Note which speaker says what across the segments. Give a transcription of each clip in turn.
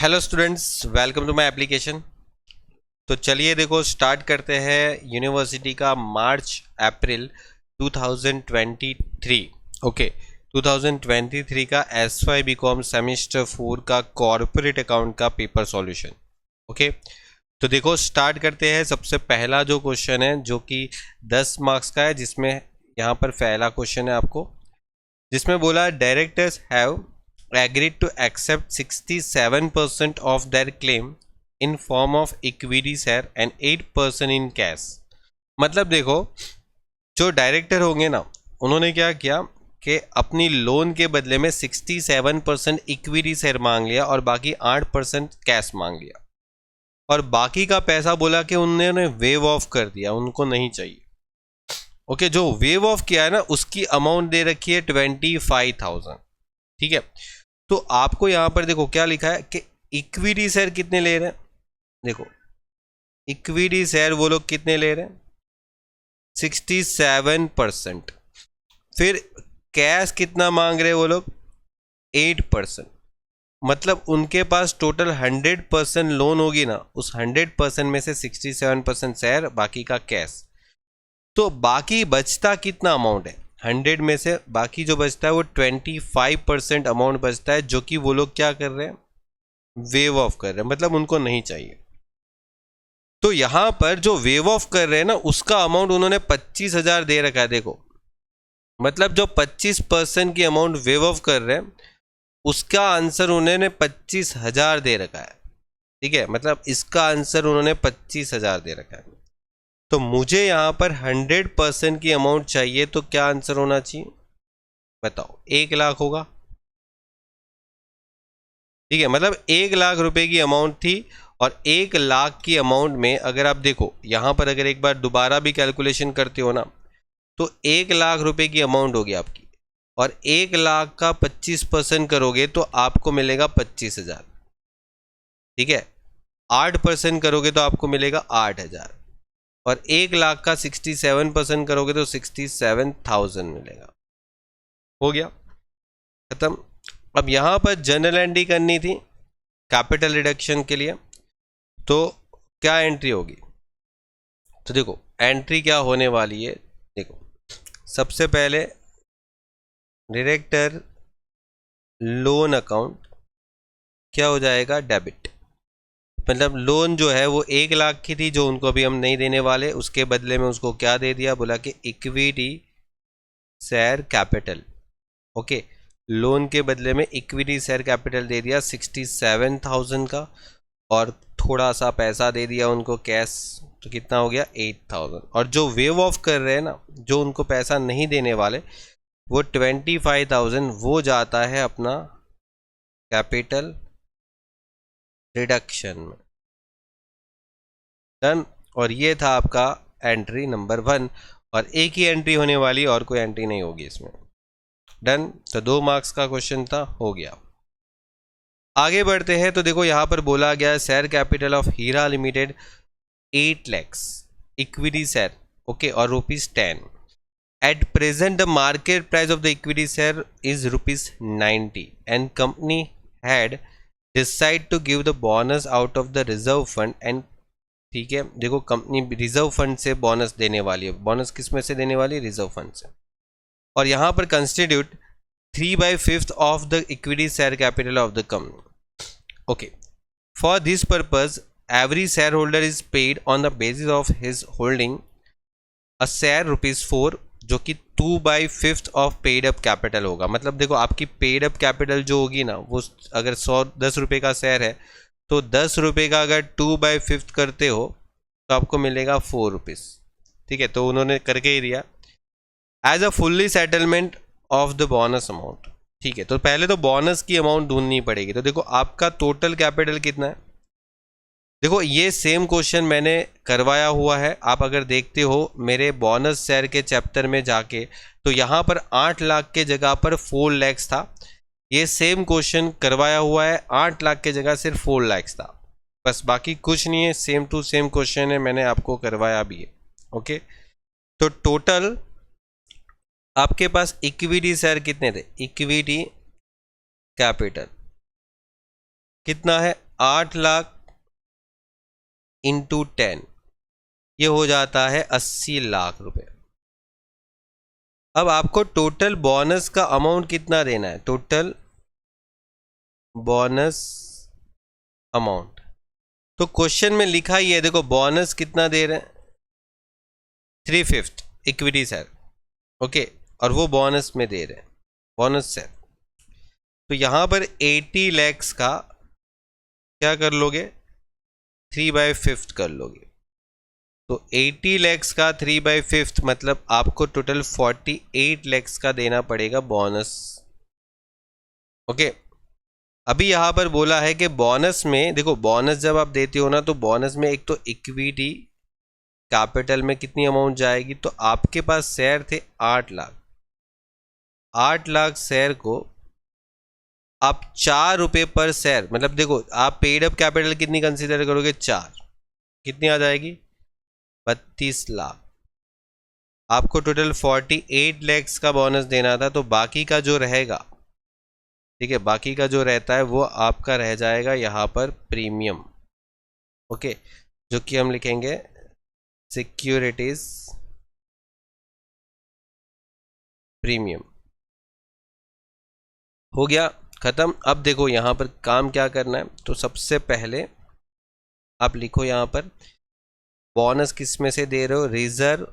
Speaker 1: Hello students, welcome to my application. तो चलिए देखो स्टार्ट करते हैं यूनिवर्सिटी का मार्च अप्रैल 2023। ओके, 2023 का एस.वाई बीकॉम सेमेस्टर 4 का कॉर्पोरेट अकाउंट का पेपर सॉल्यूशन। ओके, तो देखो स्टार्ट करते हैं। सबसे पहला जो क्वेश्चन है जो कि 10 मार्क्स का है, जिसमें यहाँ पर पहला क्वेश्चन है आपको, जिसमें बोला directors have agreed to accept 67% of their claim in form of equity share and 8% in cash। मतलब देखो, जो डायरेक्टर होंगे ना, उन्होंने क्या किया कि अपनी लोन के बदले में 67% इक्विटी शेयर मांग लिया और बाकी 8% कैश मांग लिया, और बाकी का पैसा बोला कि उन्होंने वेव ऑफ कर दिया, उनको नहीं चाहिए। ओके, जो वेव ऑफ किया है ना, उसकी अमाउंट दे रखी है 25,000। ठीक है, तो आपको यहां पर देखो क्या लिखा है कि इक्विटी शेयर कितने ले रहे हैं। देखो इक्विटी शेयर वो लोग कितने ले रहे हैं, 67%। फिर कैश कितना मांग रहे हैं वो लोग, 8%। मतलब उनके पास टोटल 100% लोन होगी ना, उस 100% में से 67% शेयर, बाकी का कैश। तो बाकी बचता कितना अमाउंट है, 100 में से बाकी जो बचता है वो 25% अमाउंट बचता है, जो कि वो लोग क्या कर रहे हैं, वेव ऑफ कर रहे हैं, मतलब उनको नहीं चाहिए। तो यहां पर जो वेव ऑफ कर रहे हैं ना, उसका अमाउंट उन्होंने 25,000 दे रखा है। देखो मतलब जो 25% की अमाउंट वेव ऑफ कर रहे हैं, उसका आंसर उन्होंने 25,000 दे रखा है। ठीक है, मतलब इसका आंसर उन्होंने 25,000 दे रखा है। तो मुझे यहां पर 100% की अमाउंट चाहिए, तो क्या आंसर होना चाहिए बताओ, 1 लाख होगा। ठीक है, मतलब 1 लाख रुपए की अमाउंट थी, और 1 लाख की अमाउंट में अगर आप देखो यहां पर, अगर एक बार दोबारा भी कैलकुलेशन करते हो ना, तो 1 लाख रुपए की अमाउंट होगी आपकी, और 1 लाख का 25% करोगे तो आपको मिलेगा 25,000। ठीक है, 8% करोगे तो आपको मिलेगा 8,000, और 1 लाख का 67% करोगे तो 67,000 मिलेगा। हो गया, खत्म। अब यहां पर जनरल एंट्री करनी थी कैपिटल रिडक्शन के लिए, तो क्या एंट्री होगी। तो देखो एंट्री क्या होने वाली है, देखो सबसे पहले डायरेक्टर लोन अकाउंट क्या हो जाएगा, डेबिट। मतलब लोन जो है वो 1 लाख की थी, जो उनको अभी हम नहीं देने वाले, उसके बदले में उसको क्या दे दिया, बोला कि equity share capital. Okay, loan के बदले में इक्विटी शेयर कैपिटल दे दिया 67,000 का, और थोड़ा सा पैसा दे दिया उनको कैश, तो कितना हो गया 8,000। और जो वेव ऑफ कर रहे हैं ना, जो उनको पैसा नहीं देने वाले, वो 25,000 वो जाता है अपना कैपिटल रिडक्शन में। डन। और ये था आपका एंट्री नंबर 1, और एक ही एंट्री होने वाली, और कोई एंट्री नहीं होगी इसमें। डन। तो 2 मार्क्स का क्वेश्चन था, हो गया। आगे बढ़ते हैं। तो देखो यहाँ पर बोला गया share capital of Hira limited 8 lakhs equity share, okay, और ₹10। At present the market price of the equity share is ₹90, and company had decide to give the bonus out of the reserve fund and. ठीक है, देखो company reserve fund से bonus देने वाली है। Bonus किस में से देने वाली है, रिजर्व फंड से। और यहाँ पर constitute 3/5 of the equity share capital of the company. Okay, for this purpose every shareholder is paid on the basis of his holding a share ₹4, जो कि 2/5 ऑफ पेड अप कैपिटल होगा। मतलब देखो आपकी पेड अप कैपिटल जो होगी ना, वो अगर 10 रुपये का शेयर है, तो 10 रुपये का अगर 2/5 करते हो तो आपको मिलेगा ₹4। ठीक है, तो उन्होंने करके ही दिया as a fully settlement of the bonus amount. ठीक है, तो पहले तो बोनस की अमाउंट ढूंढनी पड़ेगी। तो देखो आपका टोटल कैपिटल कितना है, देखो ये सेम क्वेश्चन मैंने करवाया हुआ है। आप अगर देखते हो मेरे बोनस शेयर के चैप्टर में जाके, तो यहाँ पर 8 लाख के जगह पर 4 lakhs था। ये सेम क्वेश्चन करवाया हुआ है, 8 लाख के जगह सिर्फ 4 lakhs था, बस बाकी कुछ नहीं है। सेम टू सेम क्वेश्चन है, मैंने आपको करवाया भी है। ओके, तो टोटल आपके पास इक्विटी शेयर कितने थे, इक्विटी कैपिटल कितना है 8 लाख इंटू 10, ये हो जाता है 80 लाख रुपए। अब आपको टोटल बोनस का अमाउंट कितना देना है, टोटल बोनस अमाउंट। तो क्वेश्चन में लिखा ही है, देखो बोनस कितना दे रहे हैं, 3/5 इक्विटी शेयर, ओके, और वो बोनस में दे रहे हैं, बोनस शेयर। तो यहां पर 80 lakhs का क्या कर लोगे, 3/5 कर लोगे। तो 80 lakhs का 3/5 मतलब आपको टोटल 48 lakhs का देना पड़ेगा बोनस, ओके। अभी यहां पर बोला है कि बोनस में, देखो बोनस जब आप देते हो ना, तो बोनस में एक तो इक्विटी कैपिटल में कितनी अमाउंट जाएगी, तो आपके पास शेयर थे 8 लाख, 8 लाख शेयर को आप 4 रुपए पर शेयर, मतलब देखो आप पेड अप कैपिटल कितनी कंसीडर करोगे, 4, कितनी आ जाएगी, 32 लाख। आपको टोटल 48 lakhs का बोनस देना था, तो बाकी का जो रहेगा, ठीक है, बाकी का जो रहता है वो आपका रह जाएगा यहाँ पर प्रीमियम, ओके, जो कि हम लिखेंगे सिक्योरिटीज प्रीमियम। हो गया खत्म। अब देखो यहाँ पर काम क्या करना है, तो सबसे पहले आप लिखो यहाँ पर बोनस किस में से दे रहे हो, रिजर्व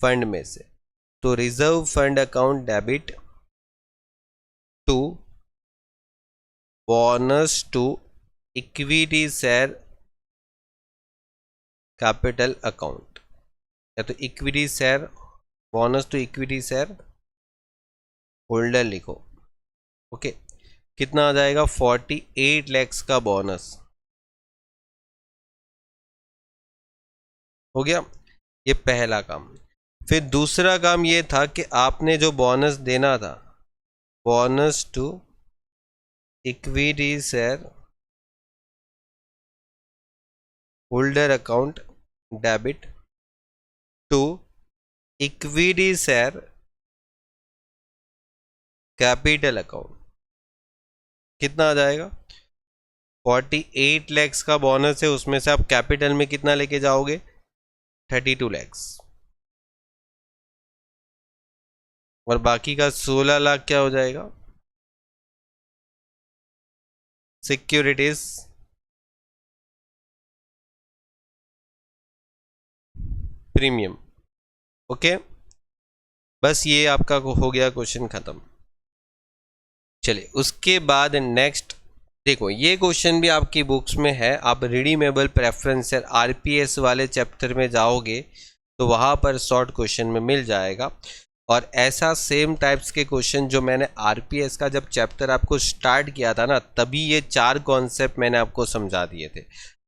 Speaker 1: फंड में से। तो reserve fund account debit to bonus to equity share capital account, या तो equity share bonus to equity share holder लिखो, ओके। कितना आ जाएगा, 48 lakhs का बोनस, हो गया, ये पहला काम। फिर दूसरा काम ये था कि आपने जो बोनस देना था, bonus to equity share holder account debit to equity share capital account, कितना आ जाएगा, 48 lakhs का बोनस है, उसमें से आप कैपिटल में कितना लेके जाओगे, 32 lakhs, और बाकी का 16 लाख क्या हो जाएगा, सिक्योरिटीज प्रीमियम, ओके। बस ये आपका हो गया क्वेश्चन खत्म। चलिए उसके बाद नेक्स्ट देखो, ये क्वेश्चन भी आपकी बुक्स में है, आप रिडीमेबल प्रेफरेंस आरपीएस वाले चैप्टर में जाओगे तो वहाँ पर शॉर्ट क्वेश्चन में मिल जाएगा। और ऐसा सेम टाइप्स के क्वेश्चन जो मैंने आरपीएस का जब चैप्टर आपको स्टार्ट किया था ना, तभी ये 4 कॉन्सेप्ट मैंने आपको समझा दिए थे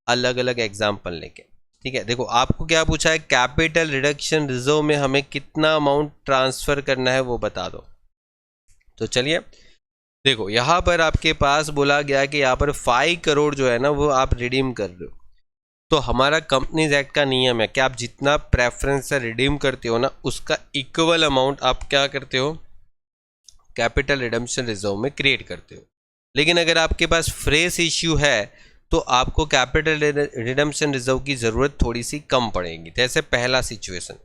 Speaker 1: अलग अलग एग्जाम्पल लेके, ठीक है। देखो आपको क्या पूछा है, कैपिटल रिडक्शन रिजर्व में हमें कितना अमाउंट ट्रांसफ़र करना है वो बता दो। तो चलिए देखो यहाँ पर आपके पास बोला गया कि यहाँ पर 5 करोड़ जो है ना वो आप रिडीम कर रहे हो। तो हमारा कंपनीज एक्ट का नियम है कि आप जितना प्रेफरेंस से रिडीम करते हो ना, उसका इक्वल अमाउंट आप क्या करते हो, कैपिटल रिडम्पशन रिजर्व में क्रिएट करते हो। लेकिन अगर आपके पास फ्रेश इश्यू है तो आपको कैपिटल रिडम्पशन रिजर्व की ज़रूरत थोड़ी सी कम पड़ेगी। जैसे पहला सिचुएशन,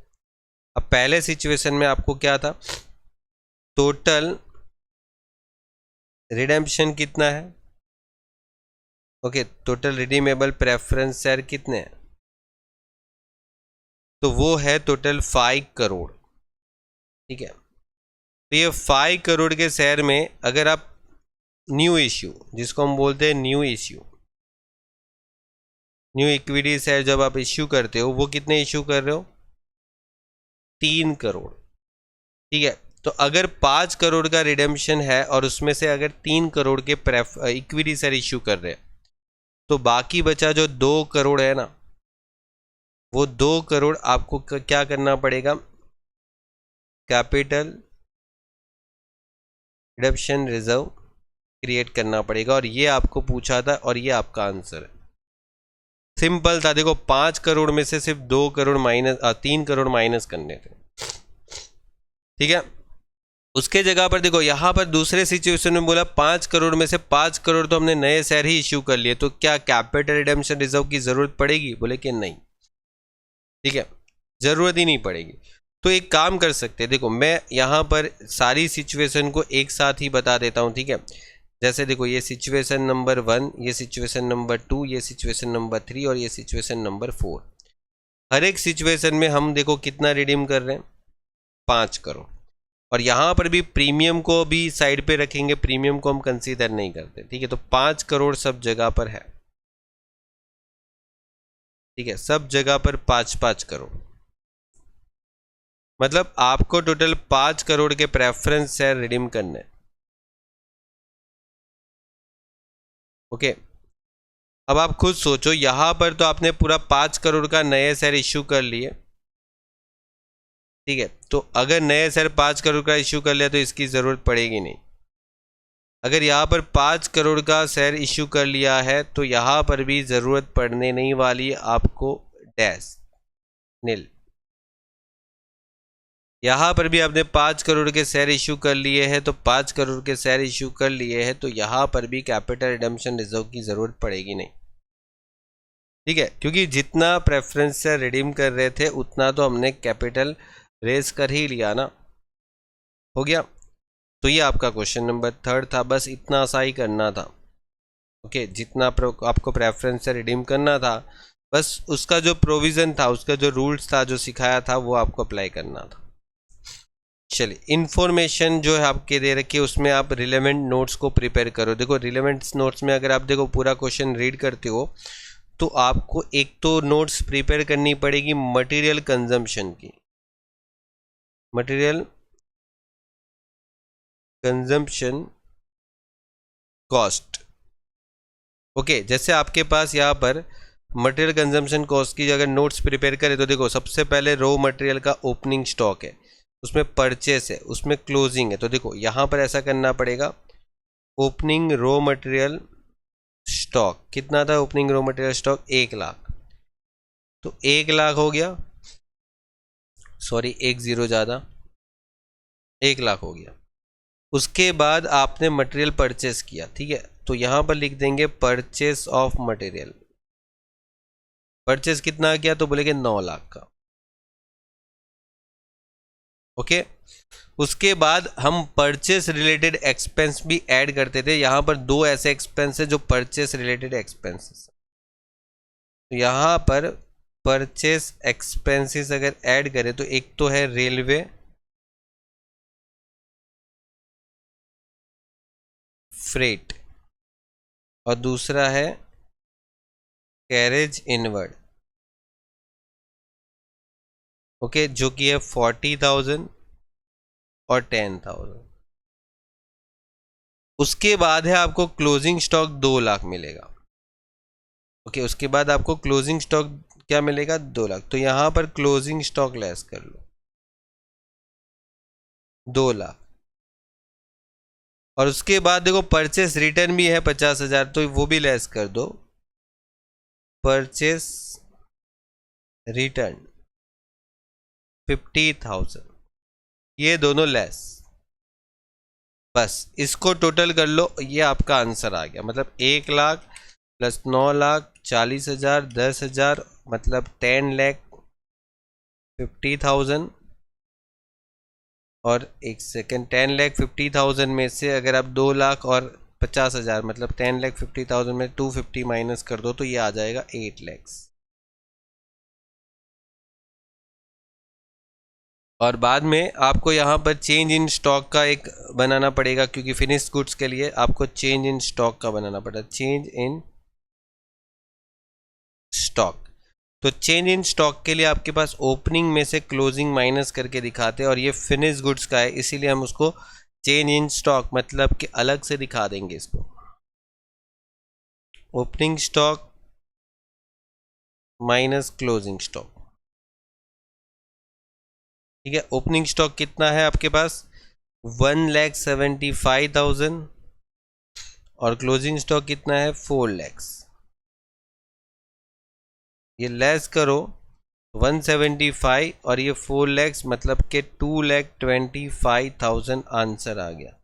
Speaker 1: अब पहले सिचुएशन में आपको क्या था, टोटल रिडेम्पशन कितना है, okay, total redeemable preference share कितने हैं, तो वो है टोटल 5 करोड़, ठीक है। तो ये 5 करोड़ के शेयर में अगर आप न्यू इश्यू, जिसको हम बोलते हैं new issue, new equity share जब आप इश्यू करते हो, वो कितने इश्यू कर रहे हो, 3 करोड़, ठीक है। तो अगर 5 करोड़ का रिडेम्पशन है और उसमें से अगर 3 करोड़ के इक्विटी शेयर इश्यू कर रहे हैं, तो बाकी बचा जो 2 करोड़ है ना, वो 2 करोड़ आपको क्या करना पड़ेगा, कैपिटल रिडम्पशन रिजर्व क्रिएट करना पड़ेगा। और ये आपको पूछा था और ये आपका आंसर है। सिंपल था, देखो 5 करोड़ में से सिर्फ 2 करोड़ माइनस 3 करोड़ माइनस करने थे, ठीक है। उसके जगह पर देखो यहाँ पर दूसरे सिचुएशन में बोला 5 करोड़ में से 5 करोड़ तो हमने नए शेयर ही इश्यू कर लिए, तो क्या कैपिटल रिडेम्पशन रिजर्व की जरूरत पड़ेगी? बोले कि नहीं, ठीक है, जरूरत ही नहीं पड़ेगी। तो एक काम कर सकते हैं, देखो मैं यहाँ पर सारी सिचुएशन को एक साथ ही बता देता हूँ, ठीक है। जैसे देखो ये सिचुएशन नंबर 1, ये सिचुएशन नंबर 2, ये सिचुएशन नंबर 3 और ये सिचुएशन नंबर 4। हर एक सिचुएशन में हम देखो कितना रिडीम कर रहे हैं, 5 करोड़। और यहाँ पर भी प्रीमियम को भी साइड पे रखेंगे, प्रीमियम को हम कंसीडर नहीं करते, ठीक है। तो 5 करोड़ सब जगह पर है, ठीक है, सब जगह पर 5-5 करोड़। मतलब आपको टोटल 5 करोड़ के प्रेफरेंस शेयर रिडीम करने, ओके। अब आप खुद सोचो, यहां पर तो आपने पूरा 5 करोड़ का नए शेयर इश्यू कर लिए, ठीक है। तो अगर नए शेयर 5 करोड़ का इश्यू कर लिया तो इसकी जरूरत पड़ेगी नहीं। अगर यहाँ पर 5 करोड़ का शेयर इश्यू कर लिया है तो यहाँ पर भी जरूरत पड़ने नहीं वाली आपको, डैश नील। यहाँ पर भी आपने 5 करोड़ के शेयर इश्यू कर लिए हैं, तो 5 करोड़ के शेयर इश्यू कर लिए हैं तो यहाँ पर भी कैपिटल रिडेम्पशन रिजर्व की ज़रूरत पड़ेगी नहीं, ठीक है। क्योंकि जितना प्रेफरेंस से रिडीम कर रहे थे उतना तो हमने कैपिटल रेज कर ही लिया ना, हो गया। तो ये आपका क्वेश्चन नंबर 3 था, बस इतना सा ही करना था, ओके। जितना आपको प्रेफरेंस से रिडीम करना था, बस उसका जो प्रोविज़न था, उसका जो रूल्स था, जो सिखाया था, वो आपको अप्लाई करना था। चलिए, इन्फॉर्मेशन जो है आपके दे रखी है उसमें आप रिलेवेंट नोट्स को प्रिपेयर करो। देखो रिलेवेंट नोट्स में अगर आप देखो पूरा क्वेश्चन रीड करते हो तो आपको एक तो नोट्स प्रिपेयर करनी पड़ेगी मटेरियल कंजम्पशन की, मटेरियल कंजम्पशन कॉस्ट, ओके। जैसे आपके पास यहाँ पर मटेरियल कंजम्पशन कॉस्ट की अगर नोट्स प्रिपेयर करें तो देखो सबसे पहले रॉ मटेरियल का ओपनिंग स्टॉक है, उसमें परचेस है, उसमें क्लोजिंग है। तो देखो यहाँ पर ऐसा करना पड़ेगा, ओपनिंग रॉ मटेरियल स्टॉक कितना था, opening raw material stock 1 lakh, तो 1 लाख हो गया, सॉरी 1 0 ज़्यादा, 1 लाख हो गया। उसके बाद आपने मटेरियल परचेस किया, ठीक है, तो यहाँ पर लिख देंगे परचेस ऑफ मटेरियल। परचेस कितना किया तो बोलेंगे 9 लाख का, ओके। उसके बाद हम परचेस रिलेटेड एक्सपेंस भी ऐड करते थे। यहाँ पर 2 ऐसे एक्सपेंस है जो परचेस रिलेटेड एक्सपेंसेस, यहाँ पर परचेस एक्सपेंसेस अगर ऐड करें तो एक तो है रेलवे फ्रेट और दूसरा है कैरेज इनवर्ड, ओके, जो कि है 40,000 और 10,000। उसके बाद है आपको क्लोजिंग स्टॉक 2 लाख मिलेगा, ओके। उसके बाद आपको क्लोजिंग स्टॉक क्या मिलेगा, 2 लाख। तो यहाँ पर क्लोजिंग स्टॉक लेस कर लो 2 लाख। और उसके बाद देखो परचेस रिटर्न भी है 50,000, तो वो भी लेस कर दो, परचेस रिटर्न 50,000, ये दोनों लेस। बस इसको टोटल कर लो, ये आपका आंसर आ गया। मतलब 1 लाख प्लस 9 लाख 40,000, 10,000 मतलब 10 लाख 50,000। और एक सेकेंड, 10 लाख 50,000 में से अगर आप 2 लाख और 50,000 मतलब 10 लाख 50,000 में 250 माइनस कर दो तो ये आ जाएगा 8 लैक्स। और बाद में आपको यहाँ पर चेंज इन स्टॉक का एक बनाना पड़ेगा, क्योंकि फिनिश गुड्स के लिए आपको चेंज इन स्टॉक का बनाना पड़ेगा, चेंज इन स्टॉक। तो चेंज इन स्टॉक के लिए आपके पास ओपनिंग में से क्लोजिंग माइनस करके दिखाते हैं, और ये फिनिश गुड्स का है इसीलिए हम उसको चेंज इन स्टॉक मतलब कि अलग से दिखा देंगे इसको। Opening stock minus closing stock, ठीक है। ओपनिंग स्टॉक कितना है आपके पास, 1,75,000 और क्लोजिंग स्टॉक कितना है 4 लैक्स। ये लेस करो 175 और ये 4 lakhs, मतलब कि 2,25,000 आंसर आ गया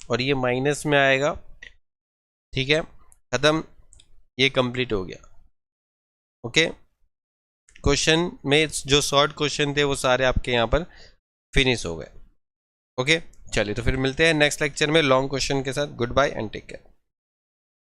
Speaker 1: और ये माइनस में आएगा। ठीक है, खत्म, ये कंप्लीट हो गया। ओके, क्वेश्चन में जो शॉर्ट क्वेश्चन थे वो सारे आपके यहाँ पर फिनिश हो गए। ओके, चलिए तो फिर मिलते हैं नेक्स्ट लेक्चर में लॉन्ग क्वेश्चन के साथ। Good bye and take care.